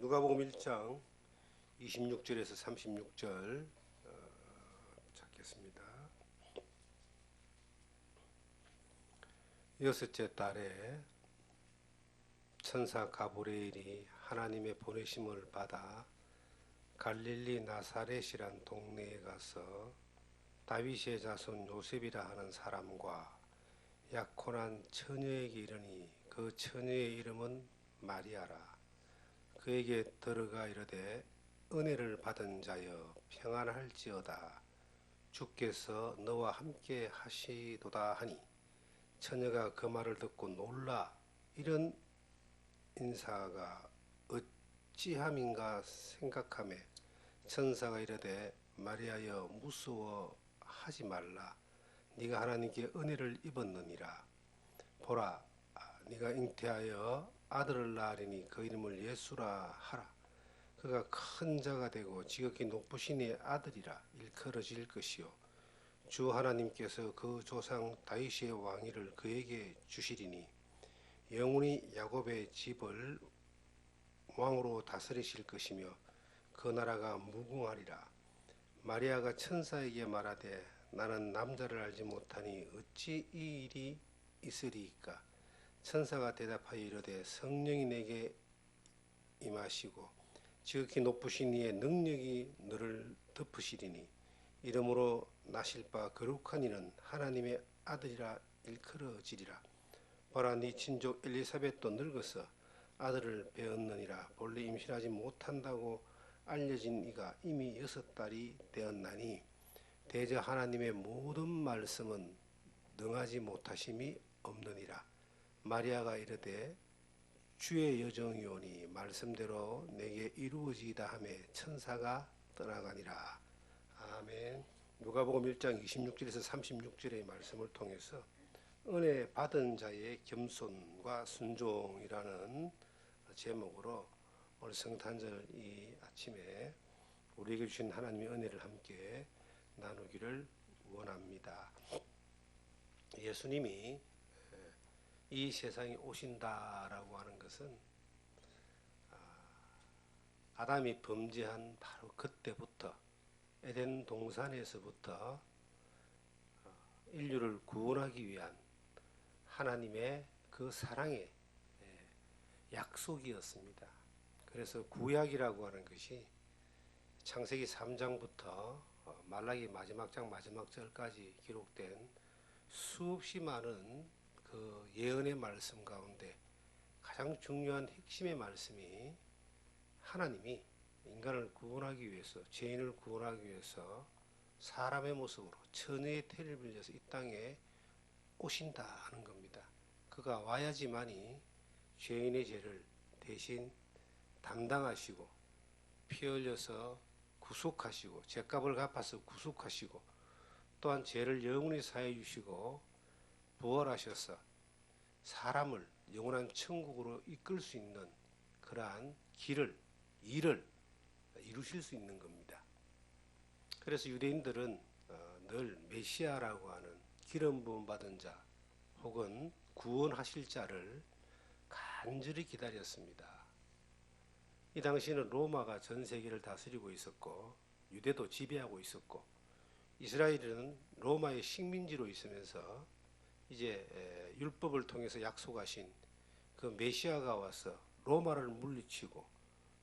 누가복음 1장 26절에서 36절 찾겠습니다. 여섯째 달에 천사 가브리엘이 하나님의 보내심을 받아 갈릴리 나사렛이란 동네에 가서 다윗의 자손 요셉이라 하는 사람과 약혼한 처녀에게 이르니 그 처녀의 이름은 마리아라. 그에게 들어가 이르되 은혜를 받은 자여 평안할지어다. 주께서 너와 함께 하시도다 하니 처녀가 그 말을 듣고 놀라 이런 인사가 어찌함인가 생각하며 천사가 이르되 마리아여 무서워하지 말라. 네가 하나님께 은혜를 입었느니라. 보라, 네가 잉태하여 아들을 낳으리니 그 이름을 예수라 하라. 그가 큰 자가 되고 지극히 높으신 이의 아들이라 일컬어질 것이요 주 하나님께서 그 조상 다윗의 왕위를 그에게 주시리니 영원히 야곱의 집을 왕으로 다스리실 것이며 그 나라가 무궁하리라. 마리아가 천사에게 말하되 나는 남자를 알지 못하니 어찌 이 일이 있으리이까. 천사가 대답하여 이르되 성령이 내게 임하시고 지극히 높으신 이의 능력이 너를 덮으시리니 이러므로 나실 바 거룩한 이는 하나님의 아들이라 일컬어지리라. 보라, 네 친족 엘리사벳도 늙어서 아들을 배었느니라. 본래 임신하지 못한다고 알려진 이가 이미 6달이 되었나니 대저 하나님의 모든 말씀은 능하지 못하심이 없느니라. 마리아가 이르되 주의 여정이오니 말씀대로 내게 이루어지이다 하며 천사가 떠나가니라. 아멘. 누가복음 1장 26절에서 36절의 말씀을 통해서 은혜 받은 자의 겸손과 순종이라는 제목으로 오늘 성탄절 이 아침에 우리에게 주신 하나님의 은혜를 함께 나누기를 원합니다. 예수님이 이 세상에 오신다라고 하는 것은 아담이 범죄한 바로 그때부터 에덴 동산에서부터 인류를 구원하기 위한 하나님의 그 사랑의 약속이었습니다. 그래서 구약이라고 하는 것이 창세기 3장부터 말라기 마지막 장 마지막 절까지 기록된 수없이 많은 그 예언의 말씀 가운데 가장 중요한 핵심의 말씀이 하나님이 인간을 구원하기 위해서, 죄인을 구원하기 위해서 사람의 모습으로 처녀의 태를 빌려서 이 땅에 오신다 하는 겁니다. 그가 와야지만이 죄인의 죄를 대신 담당하시고 피 흘려서 구속하시고 죄값을 갚아서 구속하시고 또한 죄를 영원히 사해 주시고 부활하셔서 사람을 영원한 천국으로 이끌 수 있는 그러한 일을 이루실 수 있는 겁니다. 그래서 유대인들은 늘 메시아라고 하는 기름 부음 받은 자 혹은 구원하실 자를 간절히 기다렸습니다. 이 당시에는 로마가 전 세계를 다스리고 있었고 유대도 지배하고 있었고 이스라엘은 로마의 식민지로 있으면서 이제 율법을 통해서 약속하신 그 메시아가 와서 로마를 물리치고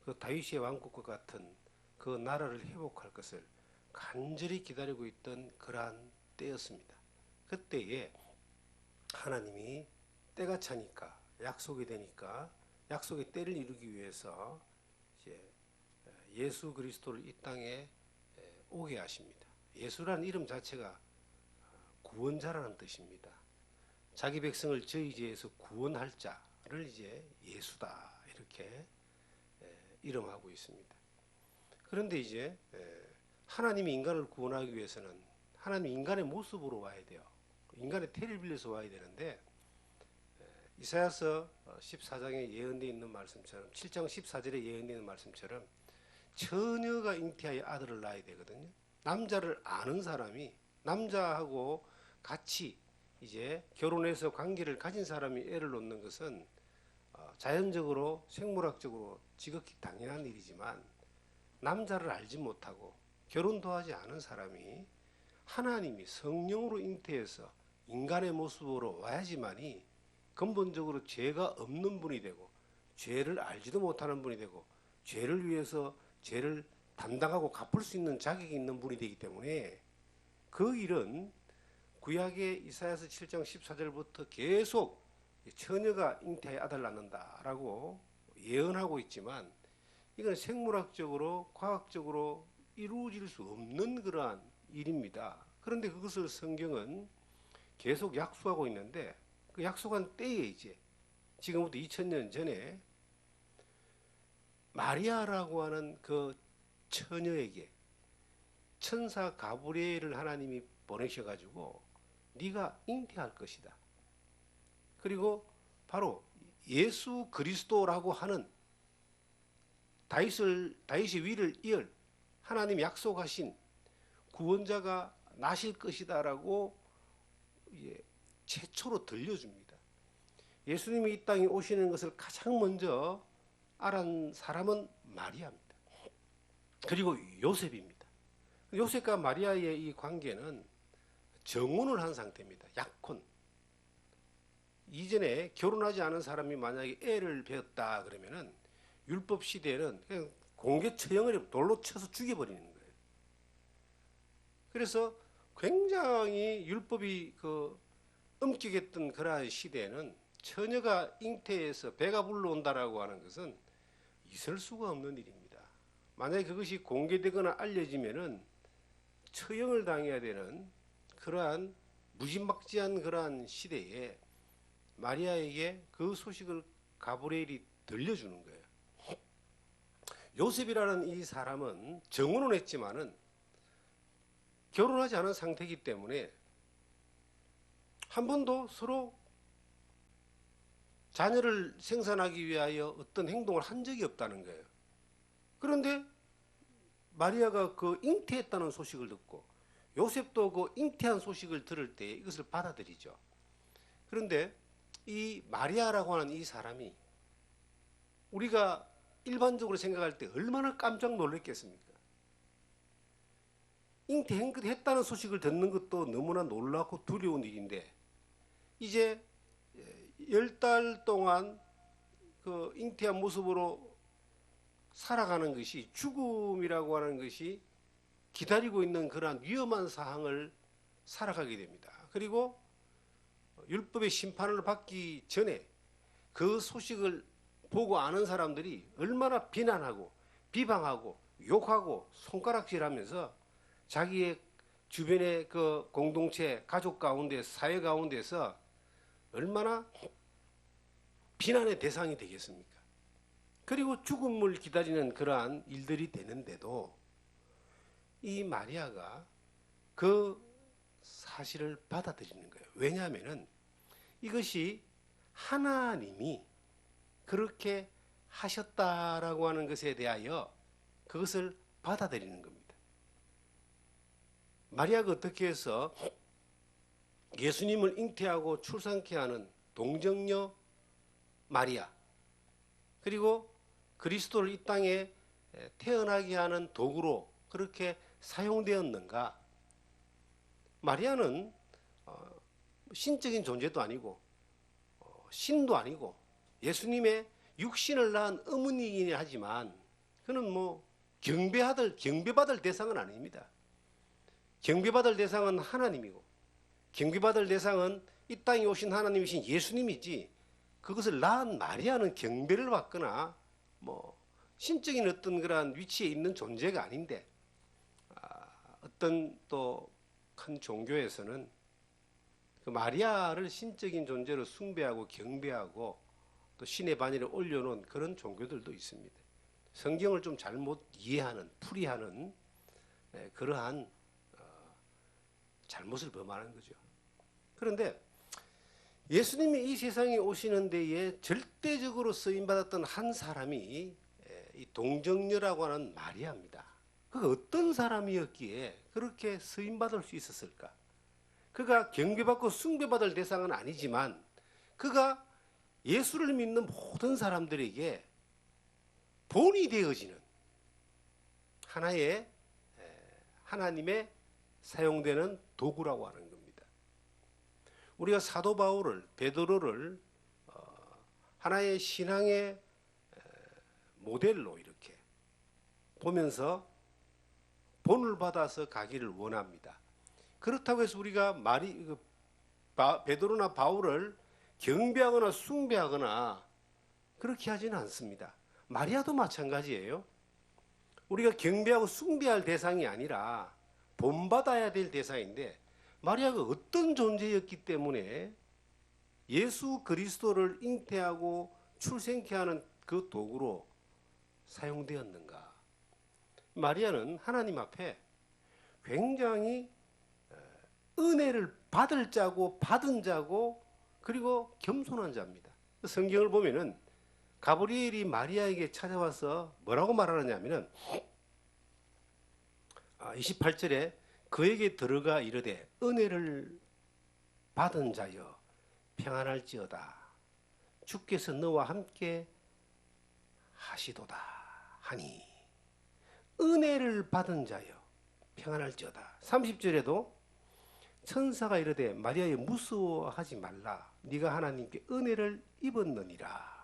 그 다윗의 왕국과 같은 그 나라를 회복할 것을 간절히 기다리고 있던 그러한 때였습니다. 그때에 하나님이 때가 차니까 약속이 되니까 약속의 때를 이루기 위해서 이제 예수 그리스도를 이 땅에 오게 하십니다. 예수라는 이름 자체가 구원자라는 뜻입니다. 자기 백성을 저희 죄에서 구원할 자를 이제 예수다 이렇게 이름하고 있습니다. 그런데 이제 하나님이 인간을 구원하기 위해서는 하나님 인간의 모습으로 와야 돼요. 인간의 태를 빌려서 와야 되는데 이사야서 14장에 예언되어 있는 말씀처럼 7장 14절에 예언되어 있는 말씀처럼 처녀가 잉태하여 아들을 낳아야 되거든요. 남자를 아는 사람이 남자하고 같이 이제 결혼해서 관계를 가진 사람이 애를 놓는 것은 자연적으로 생물학적으로 지극히 당연한 일이지만 남자를 알지 못하고 결혼도 하지 않은 사람이 하나님이 성령으로 잉태해서 인간의 모습으로 와야지만이 근본적으로 죄가 없는 분이 되고 죄를 알지도 못하는 분이 되고 죄를 위해서 죄를 담당하고 갚을 수 있는 자격이 있는 분이 되기 때문에 그 일은 구약의 이사야서 7장 14절부터 계속 처녀가 잉태하여 아들 낳는다라고 예언하고 있지만 이건 생물학적으로 과학적으로 이루어질 수 없는 그러한 일입니다. 그런데 그것을 성경은 계속 약속하고 있는데 그 약속한 때에 이제 지금부터 2000년 전에 마리아라고 하는 그 처녀에게 천사 가브리엘을 하나님이 보내셔가지고 네가 잉태할 것이다. 그리고 바로 예수 그리스도라고 하는 다윗의 위를 이을 하나님 약속하신 구원자가 나실 것이다라고 최초로 들려줍니다. 예수님이 이 땅에 오시는 것을 가장 먼저 알은 사람은 마리아입니다. 그리고 요셉입니다. 요셉과 마리아의 이 관계는 정혼을 한 상태입니다. 약혼. 이전에 결혼하지 않은 사람이 만약에 애를 배웠다 그러면은 율법 시대에는 그냥 공개 처형을 돌로 쳐서 죽여버리는 거예요. 그래서 굉장히 율법이 엄격했던 그러한 시대에는 처녀가 잉태해서 배가 불러온다라고 하는 것은 있을 수가 없는 일입니다. 만약에 그것이 공개되거나 알려지면은 처형을 당해야 되는 그러한 무지막지한 그러한 시대에 마리아에게 그 소식을 가브리엘이 들려주는 거예요. 요셉이라는 이 사람은 정혼은 했지만은 결혼하지 않은 상태이기 때문에 한 번도 서로 자녀를 생산하기 위하여 어떤 행동을 한 적이 없다는 거예요. 그런데 마리아가 그 잉태했다는 소식을 듣고 요셉도 그 잉태한 소식을 들을 때 이것을 받아들이죠. 그런데 이 마리아라고 하는 이 사람이 우리가 일반적으로 생각할 때 얼마나 깜짝 놀랐겠습니까? 잉태했다는 소식을 듣는 것도 너무나 놀랍고 두려운 일인데 이제 10달 동안 그 잉태한 모습으로 살아가는 것이 죽음이라고 하는 것이 기다리고 있는 그러한 위험한 상황을 살아가게 됩니다. 그리고 율법의 심판을 받기 전에 그 소식을 보고 아는 사람들이 얼마나 비난하고 비방하고 욕하고 손가락질하면서 자기의 주변의 그 공동체, 가족 가운데, 사회 가운데서 얼마나 비난의 대상이 되겠습니까? 그리고 죽음을 기다리는 그러한 일들이 되는데도 이 마리아가 그 사실을 받아들이는 거예요. 왜냐하면은 이것이 하나님이 그렇게 하셨다라고 하는 것에 대하여 그것을 받아들이는 겁니다. 마리아가 어떻게 해서 예수님을 잉태하고 출산케 하는 동정녀 마리아, 그리고 그리스도를 이 땅에 태어나게 하는 도구로 그렇게 사용되었는가? 마리아는 신적인 존재도 아니고 신도 아니고 예수님의 육신을 낳은 어머니이긴 하지만 그는 경배받을 대상은 아닙니다. 경배받을 대상은 하나님이고 경배받을 대상은 이 땅에 오신 하나님이신 예수님이지 그것을 낳은 마리아는 경배를 받거나 신적인 어떤 그러한 위치에 있는 존재가 아닌데 어떤 또 큰 종교에서는 그 마리아를 신적인 존재로 숭배하고 경배하고 또 신의 반열에 올려놓은 그런 종교들도 있습니다. 성경을 좀 잘못 이해하는 풀이하는 그러한 잘못을 범하는 거죠. 그런데 예수님이 이 세상에 오시는 데에 절대적으로 쓰임받았던 한 사람이 이 동정녀라고 하는 마리아입니다. 그가 어떤 사람이었기에 그렇게 쓰임받을 수 있었을까? 그가 경배받고 숭배받을 대상은 아니지만 그가 예수를 믿는 모든 사람들에게 본이 되어지는 하나의 하나님의 사용되는 도구라고 하는 겁니다. 우리가 사도 바울을, 베드로를 하나의 신앙의 모델로 이렇게 보면서 본을 받아서 가기를 원합니다. 그렇다고 해서 우리가 베드로나 바울을 경배하거나 숭배하거나 그렇게 하지는 않습니다. 마리아도 마찬가지예요. 우리가 경배하고 숭배할 대상이 아니라 본받아야 될 대상인데, 마리아가 어떤 존재였기 때문에 예수 그리스도를 잉태하고 출생케 하는 그 도구로 사용되었는가? 마리아는 하나님 앞에 굉장히 은혜를 받을 자고 받은 자고 그리고 겸손한 자입니다. 성경을 보면은 가브리엘이 마리아에게 찾아와서 뭐라고 말하느냐면은 28절에 그에게 들어가 이르되 은혜를 받은 자여 평안할지어다, 주께서 너와 함께 하시도다 하니. 은혜를 받은 자여 평안할지어다. 30절에도 천사가 이르되 마리아여 무서워하지 말라, 네가 하나님께 은혜를 입었느니라.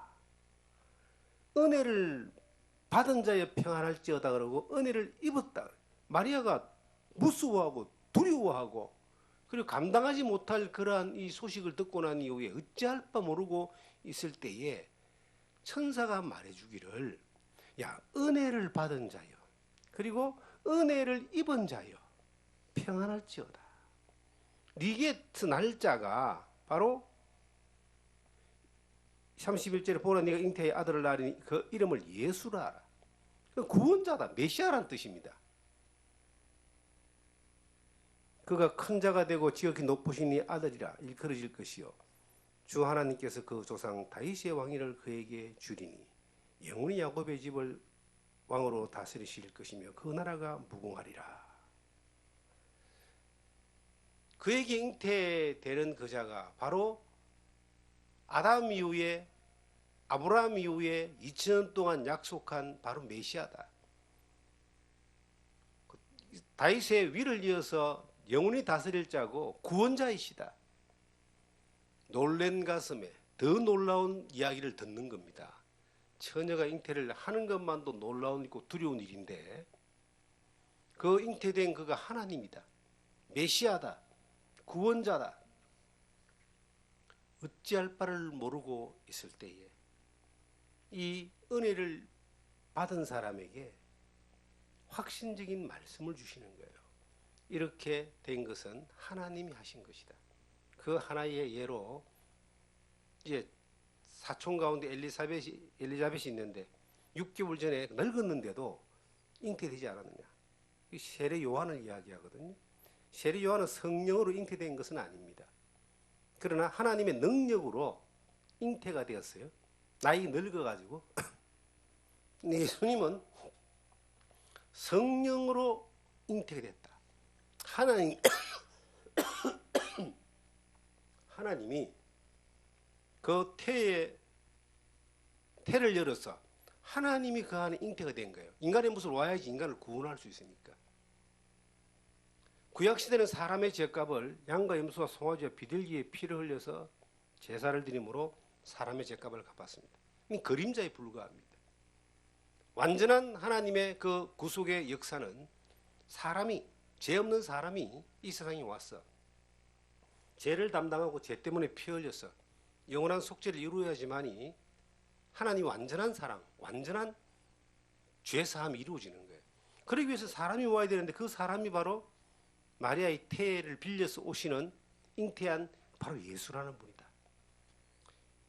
은혜를 받은 자여 평안할지어다 그러고 은혜를 입었다. 마리아가 무서워하고 두려워하고 그리고 감당하지 못할 그러한 이 소식을 듣고 난 이후에 어찌할 바 모르고 있을 때에 천사가 말해주기를, 야, 은혜를 받은 자여 그리고 은혜를 입은 자여 평안할지어다. 리게트 날짜가 바로 31절에 보라 네가 잉태의 아들을 낳으니 그 이름을 예수라 하라. 구원자다, 메시아란 뜻입니다. 그가 큰 자가 되고 지극히 높으신 이 아들이라 일컬어질 것이요 주 하나님께서 그 조상 다윗의 왕위를 그에게 주리니 영원히 야곱의 집을 왕으로 다스리실 것이며 그 나라가 무궁하리라. 그에게 잉태되는 그 자가 바로 아담 이후에 아브라함 이후에 2000년 동안 약속한 바로 메시아다. 다윗의 위를 이어서 영원히 다스릴 자고 구원자이시다. 놀란 가슴에 더 놀라운 이야기를 듣는 겁니다. 처녀가 잉태를 하는 것만도 놀라운 있고 두려운 일인데 그 잉태된 그가 하나님이다. 메시아다. 구원자다. 어찌할 바를 모르고 있을 때에 이 은혜를 받은 사람에게 확신적인 말씀을 주시는 거예요. 이렇게 된 것은 하나님이 하신 것이다. 그 하나의 예로 이제 사촌 가운데 엘리자벳이 있는데 6개월 전에 늙었는데도 잉태되지 않았느냐. 세례 요한을 이야기하거든요. 세례 요한은 성령으로 잉태된 것은 아닙니다. 그러나 하나님의 능력으로 잉태가 되었어요. 나이 늙어가지고. 예수님은 성령으로 잉태가 됐다. 하나님이 그 태를 열어서 하나님이 그 안에 잉태가 된 거예요. 인간의 모습으로 와야지 인간을 구원할 수 있으니까. 구약시대는 사람의 죄값을 양과 염소와 송아지와 비둘기의 피를 흘려서 제사를 드림으로 사람의 죄값을 갚았습니다. 그림자에 불과합니다. 완전한 하나님의 그 구속의 역사는 죄 없는 사람이 이 세상에 와서 죄를 담당하고 죄 때문에 피 흘려서 영원한 속죄를 이루어야지만이 하나님 완전한 사랑, 완전한 죄사함이 이루어지는 거예요. 그러기 위해서 사람이 와야 되는데 그 사람이 바로 마리아의 태를 빌려서 오시는 잉태한 바로 예수라는 분이다.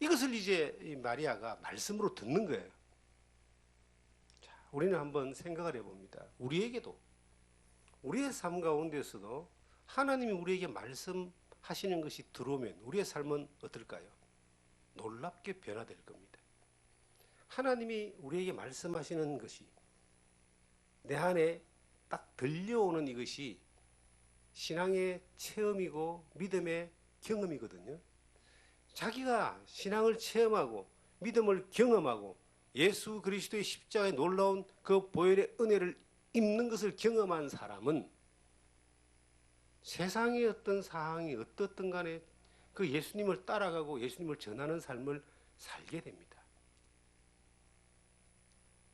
이것을 이제 마리아가 말씀으로 듣는 거예요. 자, 우리는 한번 생각을 해봅니다. 우리에게도 우리의 삶 가운데서도 하나님이 우리에게 말씀하시는 것이 들어오면 우리의 삶은 어떨까요? 놀랍게 변화될 겁니다. 하나님이 우리에게 말씀하시는 것이 내 안에 딱 들려오는 이것이 신앙의 체험이고 믿음의 경험이거든요. 자기가 신앙을 체험하고 믿음을 경험하고 예수 그리스도의 십자가의 놀라운 그 보혈의 은혜를 입는 것을 경험한 사람은 세상의 어떤 상황이 어떻든 간에 그 예수님을 따라가고 예수님을 전하는 삶을 살게 됩니다.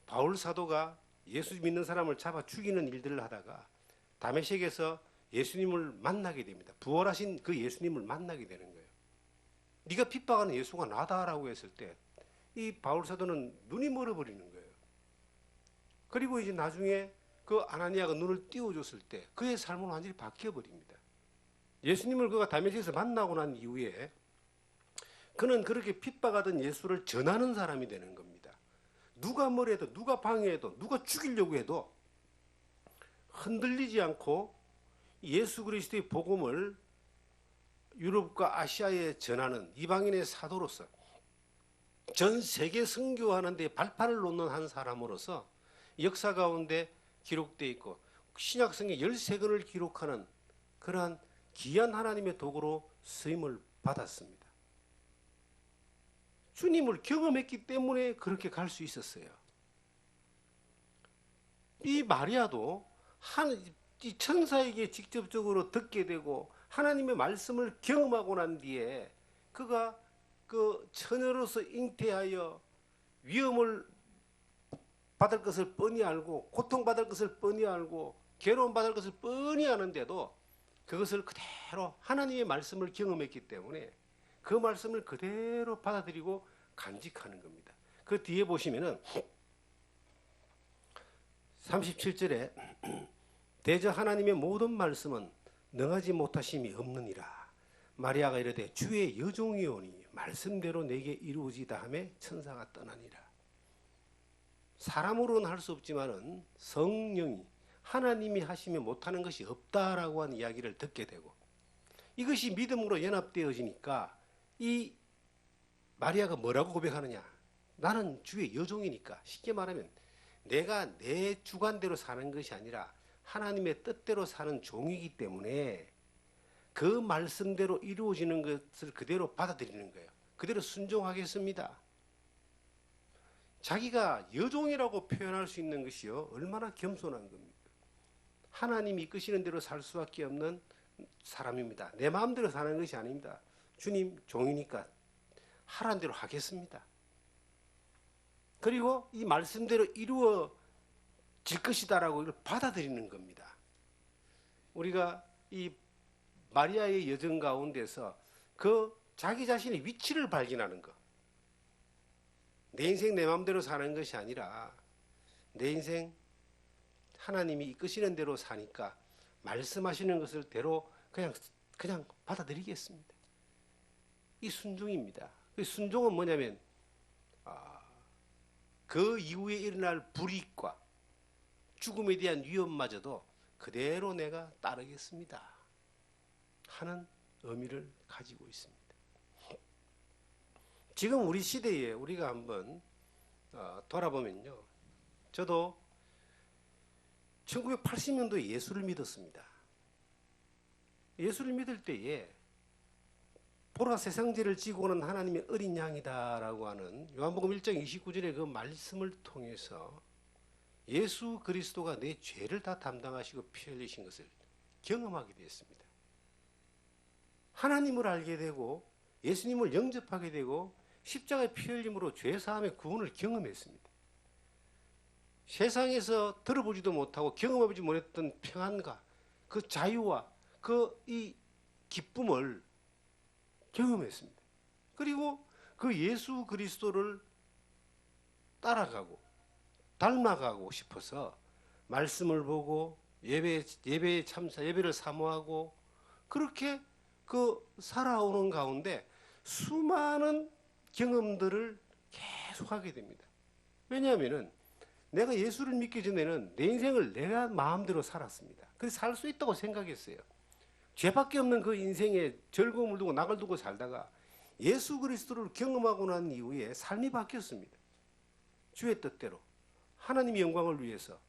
바울 사도가 예수 믿는 사람을 잡아 죽이는 일들을 하다가 다메섹에서 예수님을 만나게 됩니다. 부활하신 그 예수님을 만나게 되는 거예요. 네가 핍박하는 예수가 나다라고 했을 때 이 바울 사도는 눈이 멀어버리는 거예요. 그리고 이제 나중에 그 아나니아가 눈을 띄워줬을 때 그의 삶은 완전히 바뀌어버립니다. 예수님을 그가 다메섹에서 만나고 난 이후에 그는 그렇게 핍박하던 예수를 전하는 사람이 되는 겁니다. 누가 뭐래도 누가 방해해도 누가 죽이려고 해도 흔들리지 않고 예수 그리스도의 복음을 유럽과 아시아에 전하는 이방인의 사도로서 전 세계 선교하는 데 발판을 놓는 한 사람으로서 역사 가운데 기록되어 있고 신약성의 13권을 기록하는 그러한 귀한 하나님의 도구로 쓰임을 받았습니다. 주님을 경험했기 때문에 그렇게 갈 수 있었어요. 이 마리아도 이 천사에게 직접적으로 듣게 되고 하나님의 말씀을 경험하고 난 뒤에 그가 그 처녀로서 잉태하여 위험을 받을 것을 뻔히 알고 고통받을 것을 뻔히 알고 괴로움 받을 것을 뻔히 아는데도 그것을 그대로 하나님의 말씀을 경험했기 때문에 그 말씀을 그대로 받아들이고 간직하는 겁니다. 그 뒤에 보시면은 37절에 대저 하나님의 모든 말씀은 능하지 못하심이 없느니라. 마리아가 이르되 주의 여종이오니 말씀대로 내게 이루어지다 하매 천사가 떠나니라. 사람으로는 할 수 없지만은 성령이 하나님이 하시면 못하는 것이 없다라고 하는 이야기를 듣게 되고 이것이 믿음으로 연합되어지니까 이 마리아가 뭐라고 고백하느냐? 나는 주의 여종이니까 쉽게 말하면 내가 내 주관대로 사는 것이 아니라 하나님의 뜻대로 사는 종이기 때문에 그 말씀대로 이루어지는 것을 그대로 받아들이는 거예요. 그대로 순종하겠습니다. 자기가 여종이라고 표현할 수 있는 것이요 얼마나 겸손한 겁니까? 하나님이 이끄시는 대로 살 수밖에 없는 사람입니다. 내 마음대로 사는 것이 아닙니다. 주님 종이니까 하라는 대로 하겠습니다. 그리고 이 말씀대로 이루어질 것이다라고 이걸 받아들이는 겁니다. 우리가 이 마리아의 여정 가운데서 그 자기 자신의 위치를 발견하는 것. 내 인생 내 마음대로 사는 것이 아니라 내 인생 하나님이 이끄시는 대로 사니까 말씀하시는 것을 대로 그냥 받아들이겠습니다. 이 순종입니다. 그 순종은 뭐냐면 그 이후에 일어날 불이익과 죽음에 대한 위험마저도 그대로 내가 따르겠습니다 하는 의미를 가지고 있습니다. 지금 우리 시대에 우리가 한번 돌아보면요. 저도 1980년도에 예수를 믿었습니다. 예수를 믿을 때에 보라 세상 죄를 지고 오는 하나님의 어린 양이다라고 하는 요한복음 1장 29절의 그 말씀을 통해서 예수 그리스도가 내 죄를 다 담당하시고 피 흘리신 것을 경험하게 되었습니다. 하나님을 알게 되고 예수님을 영접하게 되고 십자가의 피 흘림으로 죄사함의 구원을 경험했습니다. 세상에서 들어보지도 못하고 경험해보지 못했던 평안과 그 자유와 그 이 기쁨을 경험했습니다. 그리고 그 예수 그리스도를 따라가고 닮아가고 싶어서 말씀을 보고 예배에 참사, 예배를 사모하고 그렇게 그 살아오는 가운데 수많은 경험들을 계속하게 됩니다. 왜냐하면은 내가 예수를 믿기 전에는 내 인생을 내가 마음대로 살았습니다. 그래서 살 수 있다고 생각했어요. 죄밖에 없는 그 인생에 즐거움을 두고 낙을 두고 살다가 예수 그리스도를 경험하고 난 이후에 삶이 바뀌었습니다. 주의 뜻대로 하나님의 영광을 위해서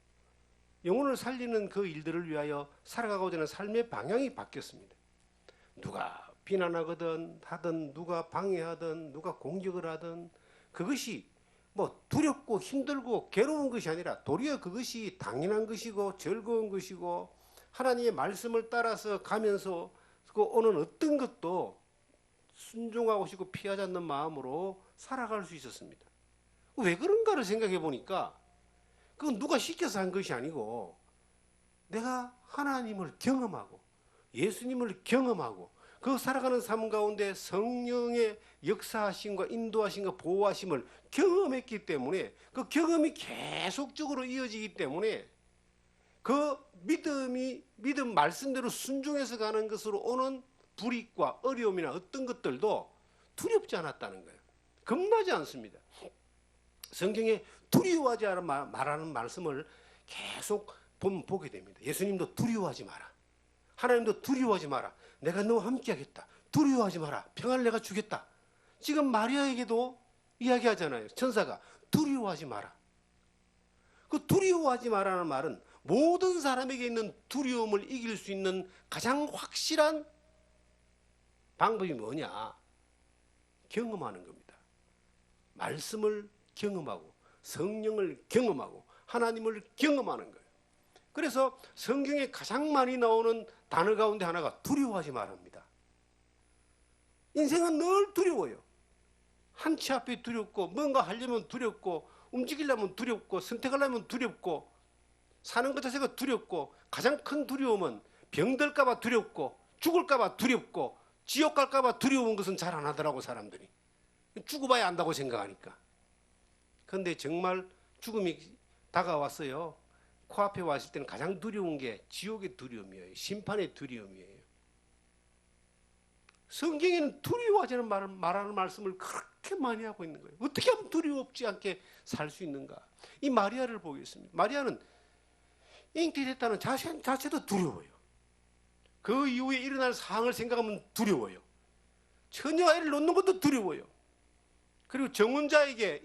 영혼을 살리는 그 일들을 위하여 살아가고자 하는 삶의 방향이 바뀌었습니다. 누가 비난하거든 하든 누가 방해하든 누가 공격을 하든 그것이 뭐 두렵고 힘들고 괴로운 것이 아니라 도리어 그것이 당연한 것이고 즐거운 것이고 하나님의 말씀을 따라서 가면서 그 오는 어떤 것도 순종하고 싶고 피하지 않는 마음으로 살아갈 수 있었습니다. 왜 그런가를 생각해 보니까 그건 누가 시켜서 한 것이 아니고 내가 하나님을 경험하고 예수님을 경험하고 그 살아가는 삶 가운데 성령의 역사하심과 인도하심과 보호하심을 경험했기 때문에 그 경험이 계속적으로 이어지기 때문에 그 믿음 말씀대로 순종해서 가는 것으로 오는 불이익과 어려움이나 어떤 것들도 두렵지 않았다는 거예요. 겁나지 않습니다. 성경에 두려워하지 않아 말하는 말씀을 계속 보게 됩니다. 예수님도 두려워하지 마라. 하나님도 두려워하지 마라. 내가 너와 함께 하겠다. 두려워하지 마라. 평안을 내가 주겠다. 지금 마리아에게도 이야기하잖아요. 천사가 두려워하지 마라. 그 두려워하지 마라는 말은 모든 사람에게 있는 두려움을 이길 수 있는 가장 확실한 방법이 뭐냐? 경험하는 겁니다. 말씀을 경험하고 성령을 경험하고 하나님을 경험하는 거예요. 그래서 성경에 가장 많이 나오는 단어 가운데 하나가 두려워하지 말합니다. 인생은 늘 두려워요. 한치 앞이 두렵고 뭔가 하려면 두렵고 움직이려면 두렵고 선택하려면 두렵고 사는 것 자체가 두렵고 가장 큰 두려움은 병들까 봐 두렵고 죽을까 봐 두렵고 지옥 갈까 봐 두려운 것은 잘 안 하더라고 사람들이. 죽어봐야 안다고 생각하니까. 그런데 정말 죽음이 다가왔어요. 코앞에 왔을 때는 가장 두려운 게 지옥의 두려움이에요. 심판의 두려움이에요. 성경에는 두려워하자는 말하는 말씀을 그렇게 많이 하고 있는 거예요. 어떻게 하면 두려움없지 않게 살 수 있는가? 이 마리아를 보겠습니다. 마리아는 잉태됐다는 자체도 두려워요. 그 이후에 일어날 상황을 생각하면 두려워요. 처녀 아이를 놓는 것도 두려워요. 그리고 정혼자에게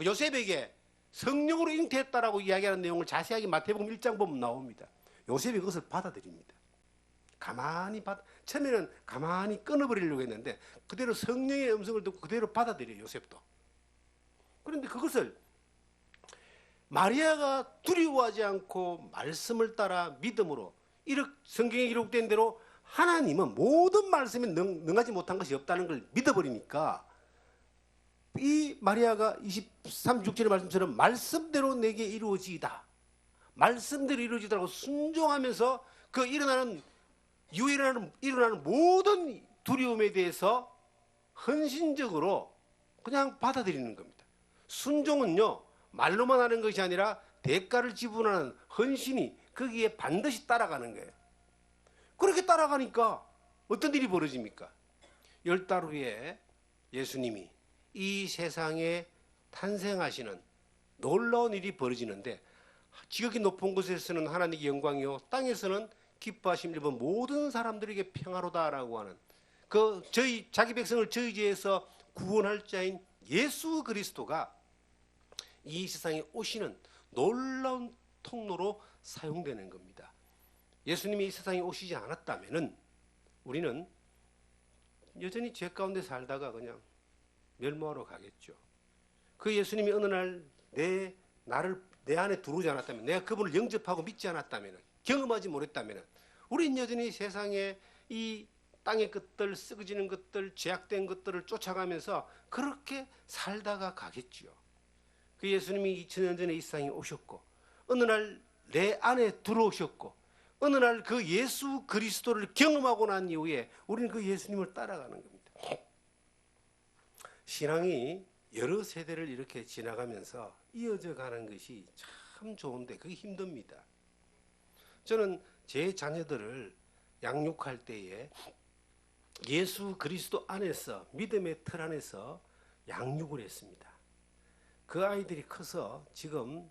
요셉에게 성령으로 잉태했다라고 이야기하는 내용을 자세하게 마태복음 1장 보면 나옵니다. 요셉이 그것을 받아들입니다. 처음에는 가만히 끊어버리려고 했는데 그대로 성령의 음성을 듣고 그대로 받아들여요. 요셉도. 그런데 그것을 마리아가 두려워하지 않고 말씀을 따라 믿음으로 성경에 기록된 대로 하나님은 모든 말씀에 능하지 못한 것이 없다는 걸 믿어버리니까 이 마리아가 36절의 말씀처럼 말씀대로 내게 이루어지이다. 말씀대로 이루어지다고 순종하면서 그 일어나는 모든 두려움에 대해서 헌신적으로 그냥 받아들이는 겁니다. 순종은요, 말로만 하는 것이 아니라 대가를 지불하는 헌신이 거기에 반드시 따라가는 거예요. 그렇게 따라가니까 어떤 일이 벌어집니까? 10달 후에 예수님이 이 세상에 탄생하시는 놀라운 일이 벌어지는데 지극히 높은 곳에서는 하나님의 영광이요 땅에서는 기뻐하심 입은 모든 사람들에게 평화로다라고 하는 자기 백성을 저희 죄에서 구원할 자인 예수 그리스도가 이 세상에 오시는 놀라운 통로로 사용되는 겁니다. 예수님이 이 세상에 오시지 않았다면은 우리는 여전히 죄 가운데 살다가 그냥 멸망하러 가겠죠. 그 예수님이 어느 날 내 안에 들어오지 않았다면, 내가 그분을 영접하고 믿지 않았다면, 경험하지 못했다면 우리는 여전히 세상에 이 땅의 것들, 썩어지는 것들, 죄악된 것들을 쫓아가면서 그렇게 살다가 가겠죠. 그 예수님이 2000년 전에 이 세상에 오셨고 어느 날 내 안에 들어오셨고 어느 날 그 예수 그리스도를 경험하고 난 이후에 우리는 그 예수님을 따라가는 겁니다. 신앙이 여러 세대를 이렇게 지나가면서 이어져 가는 것이 참 좋은데 그게 힘듭니다. 저는 제 자녀들을 양육할 때에 예수 그리스도 안에서 믿음의 틀 안에서 양육을 했습니다. 그 아이들이 커서 지금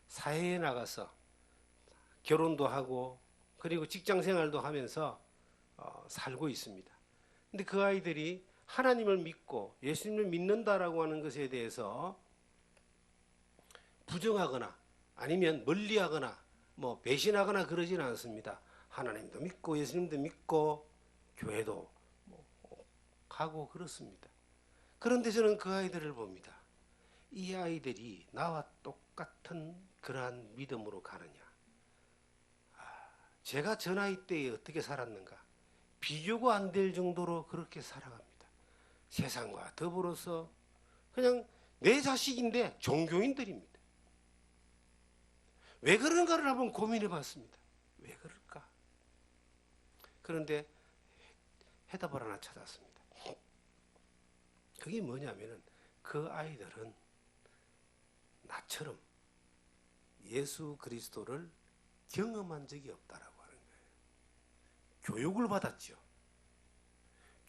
사회에 나가서 결혼도 하고 그리고 직장 생활도 하면서 살고 있습니다. 근데 그 아이들이 하나님을 믿고 예수님을 믿는다라고 하는 것에 대해서 부정하거나 아니면 멀리하거나 뭐 배신하거나 그러지는 않습니다. 하나님도 믿고 예수님도 믿고 교회도 가고 그렇습니다. 그런데 저는 그 아이들을 봅니다. 이 아이들이 나와 똑같은 그러한 믿음으로 가느냐? 제가 저 나이 때에 어떻게 살았는가? 비교가 안 될 정도로 그렇게 살아갑니다. 세상과 더불어서 그냥 내 자식인데 종교인들입니다. 왜 그런가를 한번 고민해 봤습니다. 왜 그럴까? 그런데 해답을 하나 찾았습니다. 그게 뭐냐면은 그 아이들은 나처럼 예수 그리스도를 경험한 적이 없다라고 하는 거예요. 교육을 받았죠.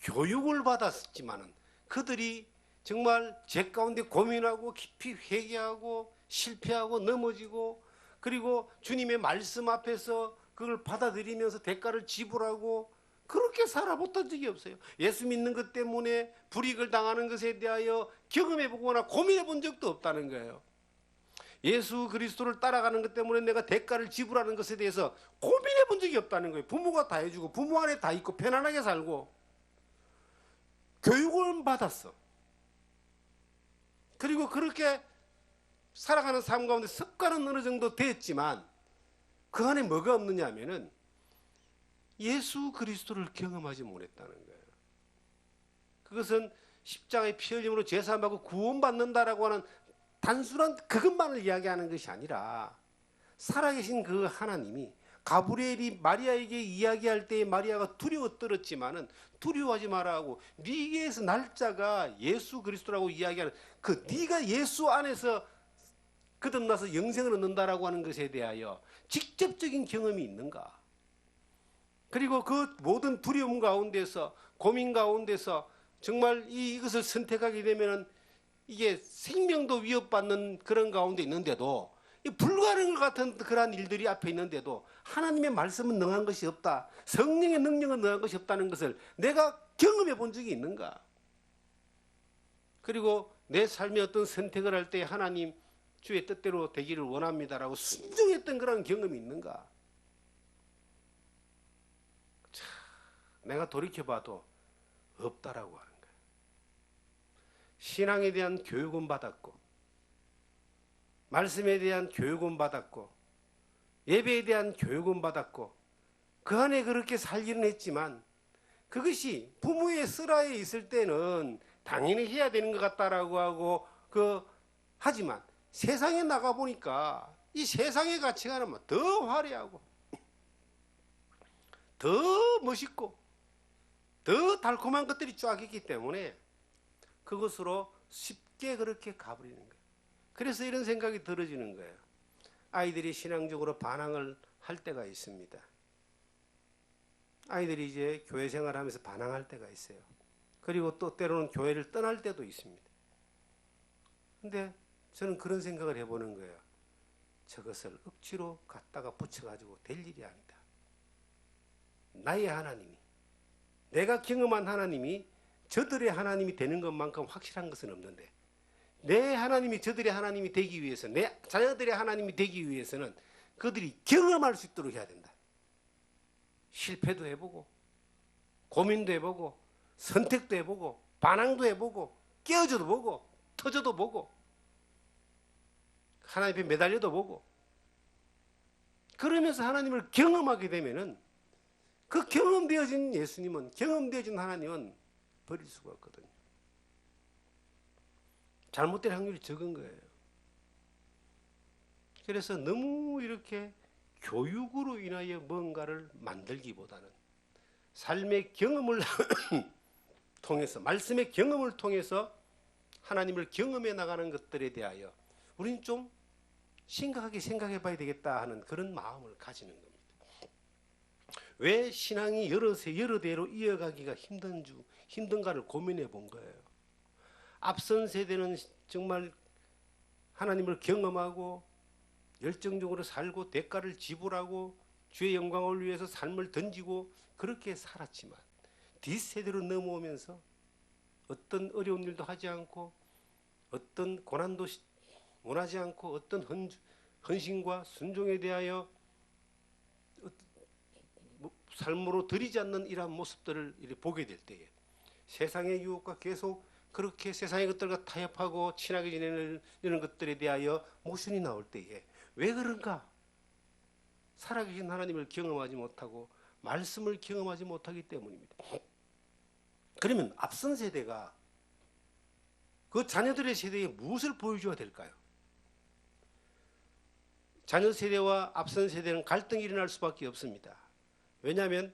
교육을 받았지만은 그들이 정말 죄 가운데 고민하고 깊이 회개하고 실패하고 넘어지고 그리고 주님의 말씀 앞에서 그걸 받아들이면서 대가를 지불하고 그렇게 살아봤던 적이 없어요. 예수 믿는 것 때문에 불이익을 당하는 것에 대하여 경험해보거나 고민해본 적도 없다는 거예요. 예수 그리스도를 따라가는 것 때문에 내가 대가를 지불하는 것에 대해서 고민해본 적이 없다는 거예요. 부모가 다 해주고 부모 안에 다 있고 편안하게 살고 교육을 받았어. 그리고 그렇게 살아가는 삶 가운데 습관은 어느 정도 됐지만 그 안에 뭐가 없느냐 하면은 예수 그리스도를 경험하지 못했다는 거예요. 그것은 십자가의 피 흘림으로 죄사함하고 구원받는다라고 하는 단순한 그것만을 이야기하는 것이 아니라 살아계신 그 하나님이 가브리엘이 마리아에게 이야기할 때에 마리아가 두려워 떨었지만은 두려워하지 마라 하고 네게서 날짜가 예수 그리스도라고 이야기하는 그 네가 예수 안에서 거듭나서 영생을 얻는다라고 하는 것에 대하여 직접적인 경험이 있는가? 그리고 그 모든 두려움 가운데서 고민 가운데서 정말 이것을 선택하게 되면은 이게 생명도 위협받는 그런 가운데 있는데도 불가능한 것 같은 그러한 일들이 앞에 있는데도 하나님의 말씀은 능한 것이 없다. 성령의 능력은 능한 것이 없다는 것을 내가 경험해 본 적이 있는가? 그리고 내 삶의 어떤 선택을 할 때 하나님 주의 뜻대로 되기를 원합니다라고 순종했던 그런 경험이 있는가? 참, 내가 돌이켜봐도 없다라고 하는 거예요. 신앙에 대한 교육은 받았고 말씀에 대한 교육은 받았고 예배에 대한 교육은 받았고 그 안에 그렇게 살기는 했지만 그것이 부모의 쓰라에 있을 때는 당연히 해야 되는 것 같다라고 하고 하지만 세상에 나가 보니까 이 세상의 가치관은 더 화려하고 더 멋있고 더 달콤한 것들이 쫙 있기 때문에 그것으로 쉽게 그렇게 가버리는 거예요. 그래서 이런 생각이 들어지는 거예요. 아이들이 신앙적으로 반항을 할 때가 있습니다. 아이들이 이제 교회 생활하면서 반항할 때가 있어요. 그리고 또 때로는 교회를 떠날 때도 있습니다. 근데 저는 그런 생각을 해보는 거예요. 저것을 억지로 갖다가 붙여가지고 될 일이 아니다. 나의 하나님이, 내가 경험한 하나님이 저들의 하나님이 되는 것만큼 확실한 것은 없는데 내 하나님이 저들의 하나님이 되기 위해서 내 자녀들의 하나님이 되기 위해서는 그들이 경험할 수 있도록 해야 된다. 실패도 해보고 고민도 해보고 선택도 해보고 반항도 해보고 깨어져도 보고 터져도 보고 하나님 앞에 매달려도 보고 그러면서 하나님을 경험하게 되면은 그 경험되어진 예수님은 경험되어진 하나님은 버릴 수가 없거든요. 잘못될 확률이 적은 거예요. 그래서 너무 이렇게 교육으로 인하여 뭔가를 만들기보다는 삶의 경험을 통해서 말씀의 경험을 통해서 하나님을 경험해 나가는 것들에 대하여 우리는 좀 심각하게 생각해 봐야 되겠다 하는 그런 마음을 가지는 겁니다. 왜 신앙이 여러 대로 이어가기가 힘든가를 고민해 본 거예요. 앞선 세대는 정말 하나님을 경험하고 열정적으로 살고 대가를 지불하고 주의 영광을 위해서 삶을 던지고 그렇게 살았지만 뒷세대로 넘어오면서 어떤 어려운 일도 하지 않고 어떤 고난도 원하지 않고 어떤 헌신과 순종에 대하여 삶으로 드리지 않는 이러한 모습들을 보게 될 때에 세상의 유혹과 계속 그렇게 세상의 것들과 타협하고 친하게 지내는 이런 것들에 대하여 모순이 나올 때에 왜 그런가? 살아계신 하나님을 경험하지 못하고 말씀을 경험하지 못하기 때문입니다. 그러면 앞선 세대가 그 자녀들의 세대에 무엇을 보여줘야 될까요? 자녀 세대와 앞선 세대는 갈등이 일어날 수밖에 없습니다. 왜냐하면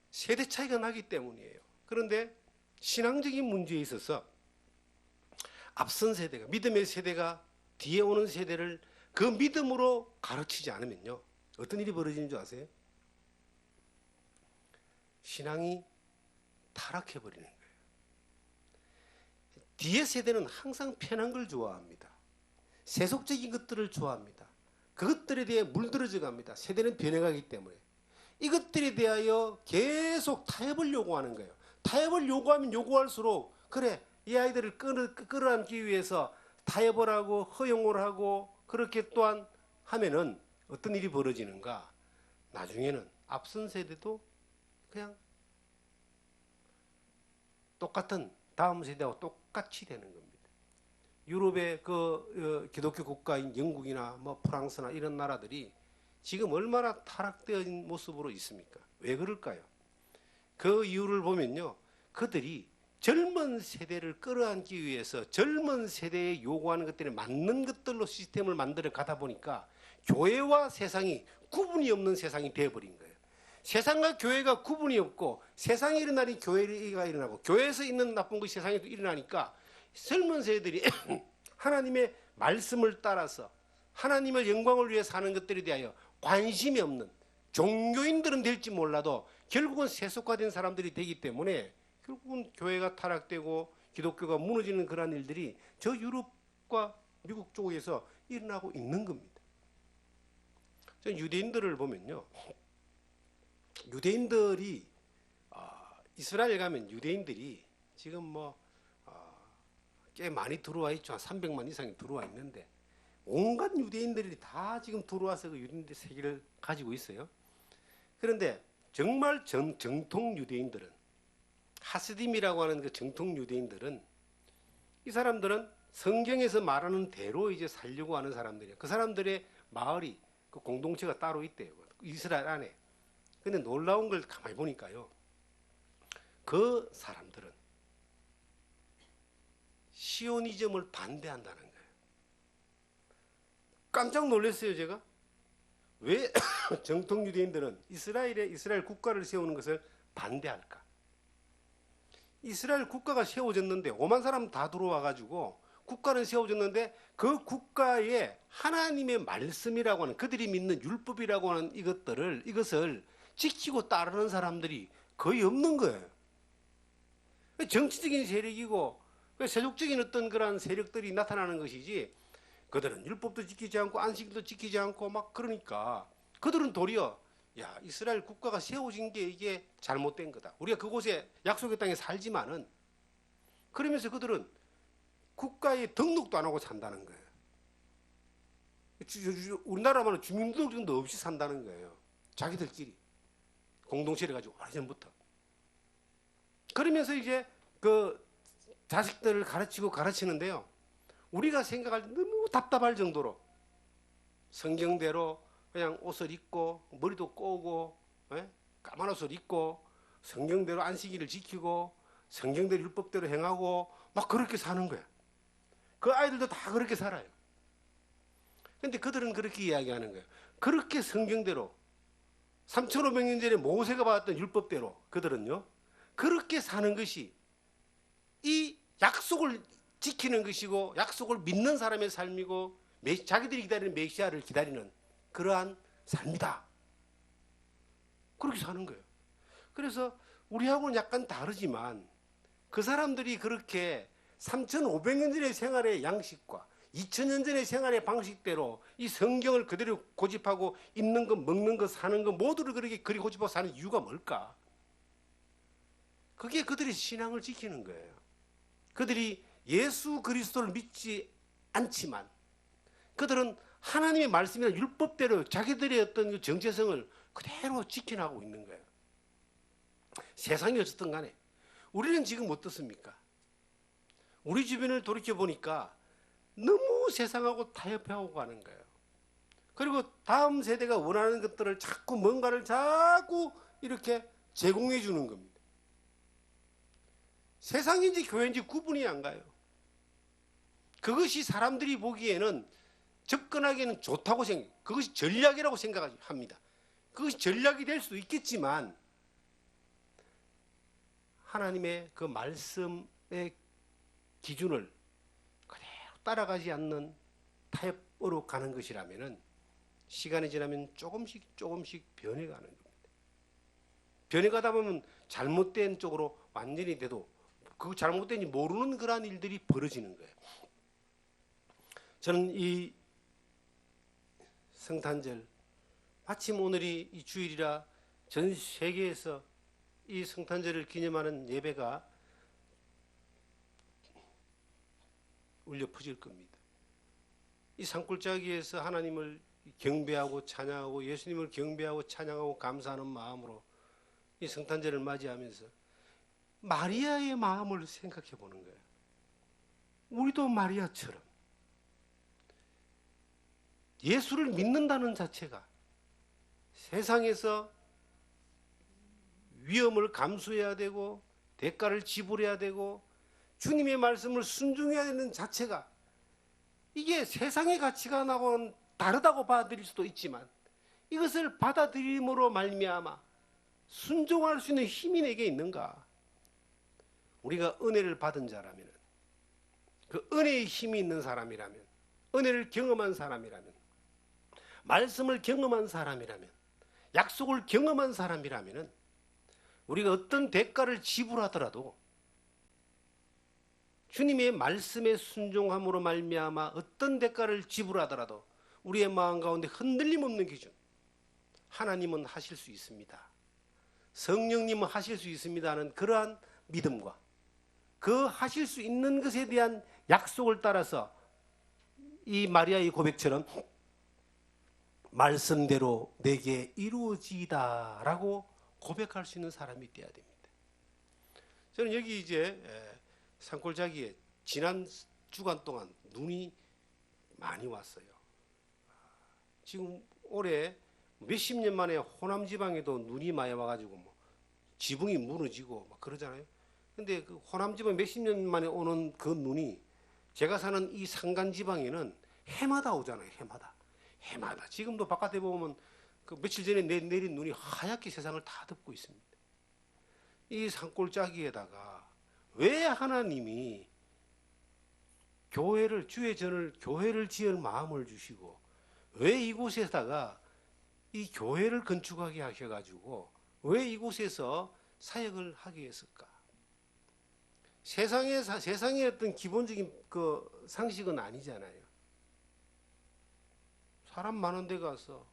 세대 차이가 나기 때문이에요. 그런데 신앙적인 문제에 있어서 앞선 세대가, 믿음의 세대가 뒤에 오는 세대를 그 믿음으로 가르치지 않으면요, 어떤 일이 벌어지는 줄 아세요? 신앙이 타락해버리는 거예요. 뒤에 세대는 항상 편한 걸 좋아합니다. 세속적인 것들을 좋아합니다. 그것들에 대해 물들어져 갑니다. 세대는 변해가기 때문에. 이것들에 대하여 계속 타협을 요구하는 거예요. 타협을 요구하면 요구할수록 그래, 이 아이들을 끌어안기 위해서 타협을 하고 허용을 하고 그렇게 또한 하면은 어떤 일이 벌어지는가? 나중에는 앞선 세대도 그냥 똑같은 다음 세대하고 똑같이 되는 겁니다. 유럽의 기독교 국가인 영국이나 뭐 프랑스나 이런 나라들이 지금 얼마나 타락되어진 모습으로 있습니까? 왜 그럴까요? 그 이유를 보면요, 그들이 젊은 세대를 끌어안기 위해서 젊은 세대에 요구하는 것들에 맞는 것들로 시스템을 만들어 가다 보니까 교회와 세상이 구분이 없는 세상이 되어버린 거예요. 세상과 교회가 구분이 없고 세상에 일어나니 교회가 일어나고 교회에서 있는 나쁜 것이 세상에도 일어나니까 젊은 세대들이 하나님의 말씀을 따라서 하나님의 영광을 위해 사는 것들에 대하여 관심이 없는 종교인들은 될지 몰라도 결국은 세속화된 사람들이 되기 때문에 결국은 교회가 타락되고 기독교가 무너지는 그런 일들이 저 유럽과 미국 쪽에서 일어나고 있는 겁니다. 유대인들을 보면요, 유대인들이 이스라엘 가면 유대인들이 지금 꽤 많이 들어와 있죠. 한 300만 이상이 들어와 있는데 온갖 유대인들이 다 지금 들어와서 그 유대인들 세계를 가지고 있어요. 그런데 정말 정통 유대인들은, 하스딤이라고 하는 그 정통 유대인들은, 이 사람들은 성경에서 말하는 대로 이제 살려고 하는 사람들이에요. 그 사람들의 마을이, 그 공동체가 따로 있대요, 이스라엘 안에. 근데 놀라운 걸 가만히 보니까요, 그 사람들은 시오니즘을 반대한다는 거예요. 깜짝 놀랐어요, 제가. 왜 정통 유대인들은 이스라엘 국가를 세우는 것을 반대할까? 이스라엘 국가가 세워졌는데 5만 사람 다 들어와 가지고 국가는 세워졌는데 그 국가에 하나님의 말씀이라고 하는, 그들이 믿는 율법이라고 하는 이것을 지키고 따르는 사람들이 거의 없는 거예요. 정치적인 세력이고 세속적인 어떤 그런 세력들이 나타나는 것이지, 그들은 율법도 지키지 않고 안식일도 지키지 않고 막 그러니까 그들은 도리어 이스라엘 국가가 세워진 게 이게 잘못된 거다. 우리가 그곳에 약속의 땅에 살지만은, 그러면서 그들은 국가에 등록도 안 하고 산다는 거예요. 우리나라만은 주민등록증도 없이 산다는 거예요. 자기들끼리 공동체를 가지고 오래전부터. 그러면서 이제 그 자식들을 가르치는데요, 우리가 생각할 때 너무 답답할 정도로 성경대로 그냥 옷을 입고 머리도 꼬고 까만 옷을 입고 성경대로 안식일을 지키고 성경대로 율법대로 행하고 막 그렇게 사는 거야. 그 아이들도 다 그렇게 살아요. 근데 그들은 그렇게 이야기하는 거예요. 그렇게 성경대로 3,500년 전에 모세가 받았던 율법대로 그들은요, 그렇게 사는 것이 이 약속을 지키는 것이고 약속을 믿는 사람의 삶이고 자기들이 기다리는 메시아를 기다리는 그러한 삶이다. 그렇게 사는 거예요. 그래서 우리하고는 약간 다르지만 그 사람들이 그렇게 3,500년 전의 생활의 양식과 2,000년 전의 생활의 방식대로 이 성경을 그대로 고집하고 입는 것, 먹는 것, 사는 것 모두를 그렇게 그리 고집하고 사는 이유가 뭘까? 그게 그들의 신앙을 지키는 거예요. 그들이 예수 그리스도를 믿지 않지만 그들은 하나님의 말씀이나 율법대로 자기들의 어떤 정체성을 그대로 지켜나가고 있는 거예요. 세상이 어쨌든 간에 우리는 지금 어떻습니까? 우리 주변을 돌이켜 보니까 너무 세상하고 타협해하고 가는 거예요. 그리고 다음 세대가 원하는 것들을 자꾸 뭔가를 자꾸 이렇게 제공해 주는 겁니다. 세상인지 교회인지 구분이 안 가요. 그것이 사람들이 보기에는 접근하기에는 좋다고 그것이 전략이라고 생각합니다. 그것이 전략이 될 수도 있겠지만 하나님의 그 말씀의 기준을 그대로 따라가지 않는 타협으로 가는 것이라면은 시간이 지나면 조금씩 변해가는 겁니다. 변해가다 보면 잘못된 쪽으로 완전히 돼도 그 잘못된지 모르는 그러한 일들이 벌어지는 거예요. 저는 이 성탄절, 마침 오늘이 이 주일이라 전 세계에서 이 성탄절을 기념하는 예배가 울려 퍼질 겁니다. 이 산골짜기에서 하나님을 경배하고 찬양하고 예수님을 경배하고 찬양하고 감사하는 마음으로 이 성탄절을 맞이하면서 마리아의 마음을 생각해 보는 거예요. 우리도 마리아처럼 예수를 믿는다는 자체가 세상에서 위험을 감수해야 되고 대가를 지불해야 되고 주님의 말씀을 순종해야 되는 자체가 이게 세상의 가치관하고는 다르다고 받아들일 수도 있지만 이것을 받아들임으로 말미암아 순종할 수 있는 힘이 내게 있는가? 우리가 은혜를 받은 자라면, 그 은혜의 힘이 있는 사람이라면, 은혜를 경험한 사람이라면, 말씀을 경험한 사람이라면, 약속을 경험한 사람이라면 우리가 어떤 대가를 지불하더라도 주님의 말씀에 순종함으로 말미암아 어떤 대가를 지불하더라도 우리의 마음 가운데 흔들림 없는 기준, 하나님은 하실 수 있습니다, 성령님은 하실 수 있습니다 하는 그러한 믿음과 그 하실 수 있는 것에 대한 약속을 따라서 이 마리아의 고백처럼 말씀대로 내게 이루어지이다 라고 고백할 수 있는 사람이 되어야 됩니다. 저는 여기 이제 산골짜기에 지난 주간 동안 눈이 많이 왔어요. 지금 올해 몇십 년 만에 호남 지방에도 눈이 많이 와가지고 뭐 지붕이 무너지고 막 그러잖아요. 근데 그 호남 지방 몇십 년 만에 오는 그 눈이 제가 사는 이 산간 지방에는 해마다 오잖아요. 해마다. 지금도 바깥에 보면 그 며칠 전에 내린 눈이 하얗게 세상을 다 덮고 있습니다. 이 산골짜기에다가 왜 하나님이 교회를, 주의 전을 교회를 지을 마음을 주시고 왜 이곳에다가 이 교회를 건축하게 하셔가지고 왜 이곳에서 사역을 하게 했을까? 세상의 어떤 기본적인 그 상식은 아니잖아요. 사람 많은 데 가서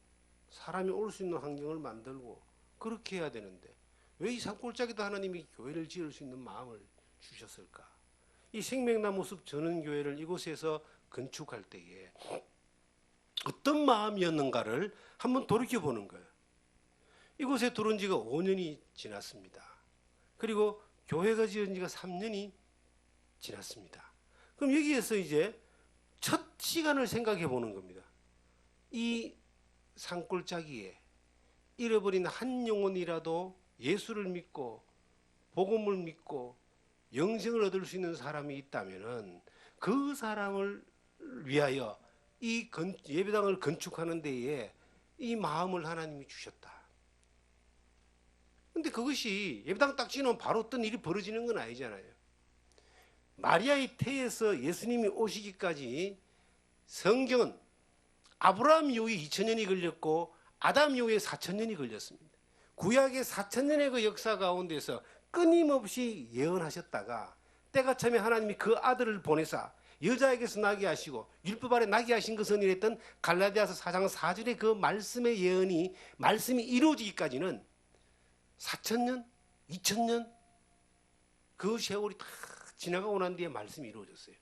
사람이 올 수 있는 환경을 만들고 그렇게 해야 되는데 왜 이 산골짜기도 하나님이 교회를 지을 수 있는 마음을 주셨을까? 이 생명나무 숲 전원교회를 이곳에서 건축할 때에 어떤 마음이었는가를 한번 돌이켜보는 거예요. 이곳에 들어온 지가 5년이 지났습니다. 그리고 교회가 지은 지가 3년이 지났습니다. 그럼 여기에서 이제 첫 시간을 생각해 보는 겁니다. 이 산골짜기에 잃어버린 한 영혼이라도 예수를 믿고 복음을 믿고 영생을 얻을 수 있는 사람이 있다면은 그 사람을 위하여 이 예배당을 건축하는 데에 이 마음을 하나님이 주셨다. 근데 그것이 예배당 딱 지으면 바로 어떤 일이 벌어지는 건 아니잖아요. 마리아의 태에서 예수님이 오시기까지 성경은 아브라함 이후에 2000년이 걸렸고 아담 이후에 4000년이 걸렸습니다. 구약의 4000년의 그 역사 가운데서 끊임없이 예언하셨다가 때가 차면 하나님이 그 아들을 보내사 여자에게서 나게 하시고 율법 아래 나게 하신 것은 이랬던 갈라디아서 4장 4절의 그 말씀의 예언이 말씀이 이루어지기까지는 4000년, 2000년 그 세월이 다 지나가고 난 뒤에 말씀이 이루어졌어요.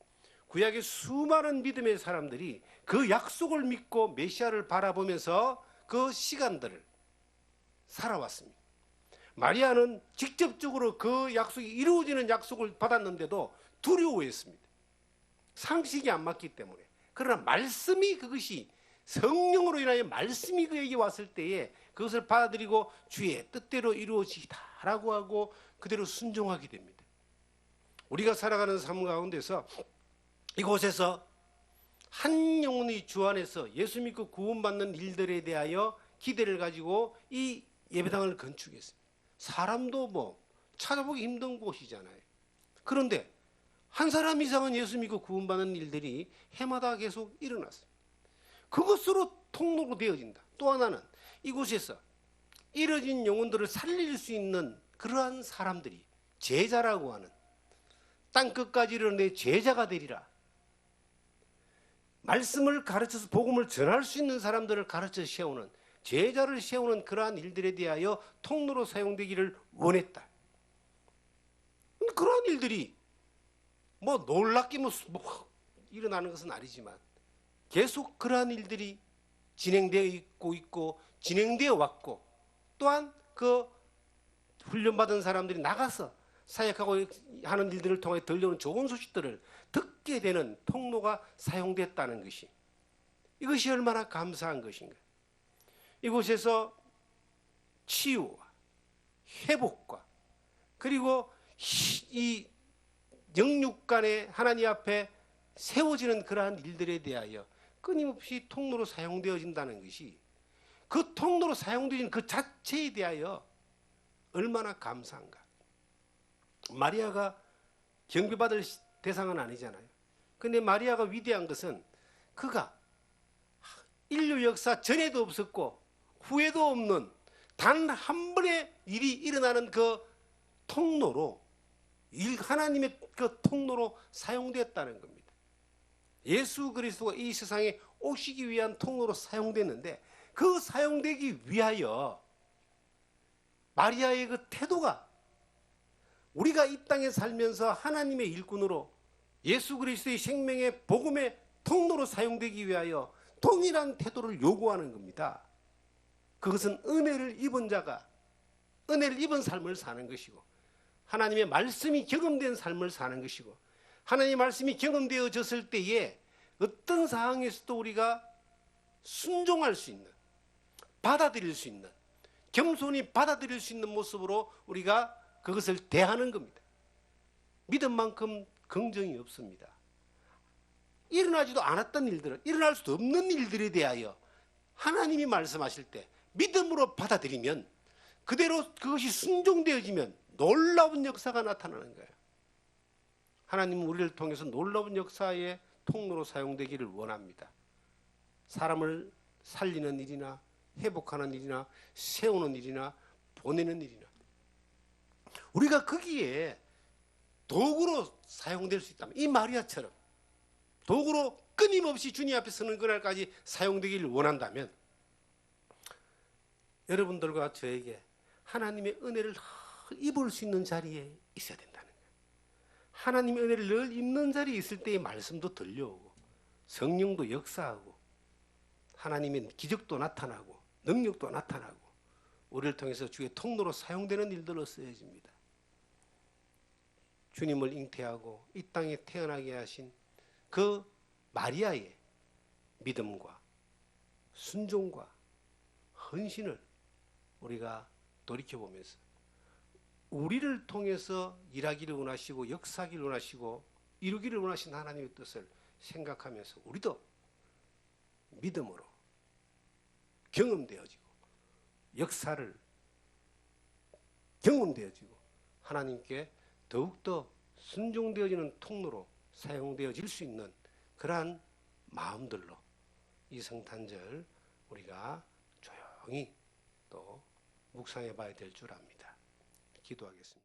구약의 수많은 믿음의 사람들이 그 약속을 믿고 메시아를 바라보면서 그 시간들을 살아왔습니다. 마리아는 직접적으로 그 약속이 이루어지는 약속을 받았는데도 두려워했습니다. 상식이 안 맞기 때문에. 그러나 말씀이 그것이 성령으로 인하여 말씀이 그에게 왔을 때에 그것을 받아들이고 주의 뜻대로 이루어지다라고 하고 그대로 순종하게 됩니다. 우리가 살아가는 삶 가운데서 이곳에서 한 영혼이 주 안에서 예수 믿고 구원받는 일들에 대하여 기대를 가지고 이 예배당을 건축했습니다. 사람도 뭐 찾아보기 힘든 곳이잖아요. 그런데 한 사람 이상은 예수 믿고 구원받는 일들이 해마다 계속 일어났습니다. 그것으로 통로로 되어진다. 또 하나는 이곳에서 잃어진 영혼들을 살릴 수 있는 그러한 사람들이 제자라고 하는 땅끝까지 이르러 내 제자가 되리라. 말씀을 가르쳐서 복음을 전할 수 있는 사람들을 가르쳐 세우는 제자를 세우는 그러한 일들에 대하여 통로로 사용되기를 원했다. 그러한 일들이 뭐 놀랍게 뭐 일어나는 것은 아니지만 계속 그러한 일들이 진행되어 있고 진행되어 왔고 또한 그 훈련받은 사람들이 나가서 사역하고 하는 일들을 통해 들려오는 좋은 소식들을 듣게 되는 통로가 사용됐다는 것이 이것이 얼마나 감사한 것인가. 이곳에서 치유와 회복과 그리고 이 영육 간에 하나님 앞에 세워지는 그러한 일들에 대하여 끊임없이 통로로 사용되어진다는 것이 그 통로로 사용되어진 그 자체에 대하여 얼마나 감사한가. 마리아가 경배받을 대상은 아니잖아요. 그런데 마리아가 위대한 것은 그가 인류 역사 전에도 없었고 후에도 없는 단 한 번의 일이 일어나는 그 통로로 하나님의 그 통로로 사용되었다는 겁니다. 예수 그리스도가 이 세상에 오시기 위한 통로로 사용됐는데 그 사용되기 위하여 마리아의 그 태도가 우리가 이 땅에 살면서 하나님의 일꾼으로 예수 그리스도의 생명의 복음의 통로로 사용되기 위하여 동일한 태도를 요구하는 겁니다. 그것은 은혜를 입은 자가 은혜를 입은 삶을 사는 것이고 하나님의 말씀이 경험된 삶을 사는 것이고 하나님의 말씀이 경험되어졌을 때에 어떤 상황에서도 우리가 순종할 수 있는 받아들일 수 있는 겸손히 받아들일 수 있는 모습으로 우리가 그것을 대하는 겁니다. 믿음만큼 긍정이 없습니다. 일어나지도 않았던 일들을 일어날 수도 없는 일들에 대하여 하나님이 말씀하실 때 믿음으로 받아들이면 그대로 그것이 순종되어지면 놀라운 역사가 나타나는 거예요. 하나님은 우리를 통해서 놀라운 역사의 통로로 사용되기를 원합니다. 사람을 살리는 일이나 회복하는 일이나 세우는 일이나 보내는 일이나 우리가 거기에 도구로 사용될 수 있다면 이 마리아처럼 도구로 끊임없이 주님 앞에 서는 그날까지 사용되기를 원한다면 여러분들과 저에게 하나님의 은혜를 입을 수 있는 자리에 있어야 된다는 거예요. 하나님의 은혜를 늘 입는 자리에 있을 때의 말씀도 들려오고 성령도 역사하고 하나님의 기적도 나타나고 능력도 나타나고 우리를 통해서 주의 통로로 사용되는 일들로 쓰여집니다. 주님을 잉태하고 이 땅에 태어나게 하신 그 마리아의 믿음과 순종과 헌신을 우리가 돌이켜보면서 우리를 통해서 일하기를 원하시고 역사하기를 원하시고 이루기를 원하신 하나님의 뜻을 생각하면서 우리도 믿음으로 경험되어지고 역사를 경험되어지고 하나님께 더욱더 순종되어지는 통로로 사용되어질 수 있는 그러한 마음들로 이 성탄절 우리가 조용히 또 묵상해 봐야 될 줄 압니다. 기도하겠습니다.